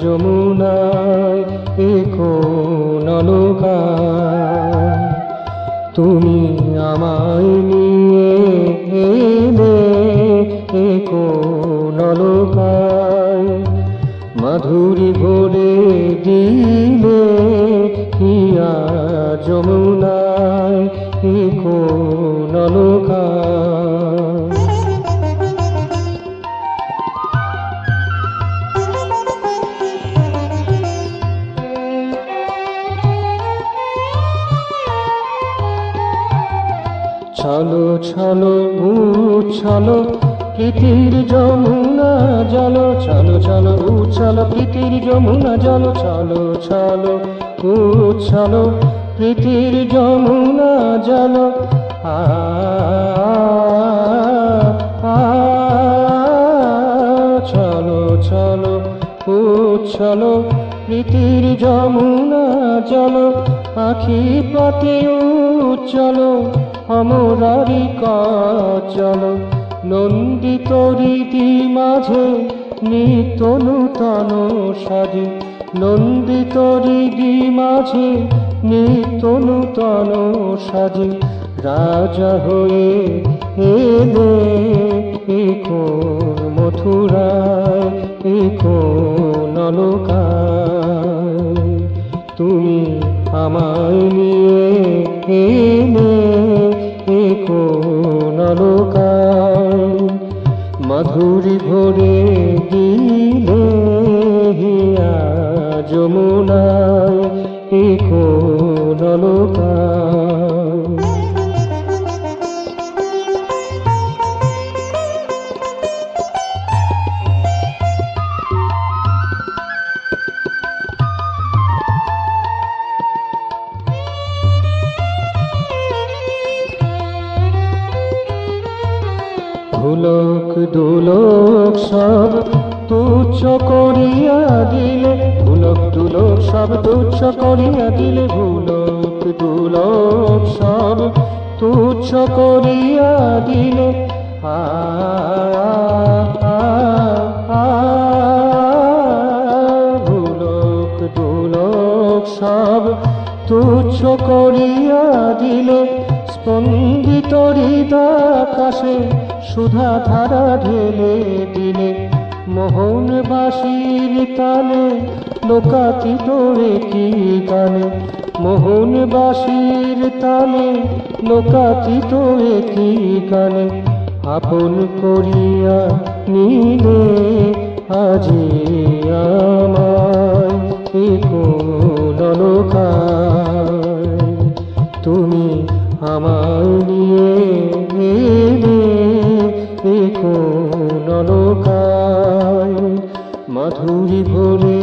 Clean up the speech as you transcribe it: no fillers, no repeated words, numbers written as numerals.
যমুনায় কোন নৌকায় তুমি আমায় নিয়ে এলে কোন নৌকায় মাধুরী ভরে দিলে হিয়া যমুনায় কোন নৌকায় ছলো ছলো উচ্ছলো প্রীতির যমুনা জল ছলো ছলো উচ্ছলো প্রীতির যমুনা জল ছলো ছলো উচ্ছলো প্রীতির যমুনা জল আ ছলো ছলো উচ্ছলো প্রীতির যমুনা জল আখি পাতে উচ্ছলো অমরারি কাচল নন্দিত রীতি মাঝে নিত্য নূতন সাজে নন্দিত রীতি মাঝে নিত্য নূতন সাজে রাজা হয়ে এলে কোন মথুরায় কোন নৌকায় তুমি আমায় নিয়ে এলে কোন নৌকায় মাধুরী ভরে দিলে হিয়া যমুনায় কোন নৌকায় ভুলক দুলক সব তুচ্ছ করিয়া দিলে ভুলক দুলক সব তুচ্ছ করিয়া দিলে ভুলক দুলক সব তুচ্ছ করিয়া দিলে ভুলক দুলক সব তুচ্ছ করিয়া দিলে স্পন্দিত হৃদয়াকাশে সুধা ধারা ঢেলে দিলে মোহনবাসীর তালে লোকাতীত কি গানে মোহনবাসীর তালে লোকাতীত কি গানে আপন করিয়া নিলে আজি আমায় কোন নৌকায় তুমি আমায় নিয়ে এলে কোন নৌকায় মাধুরী ভরে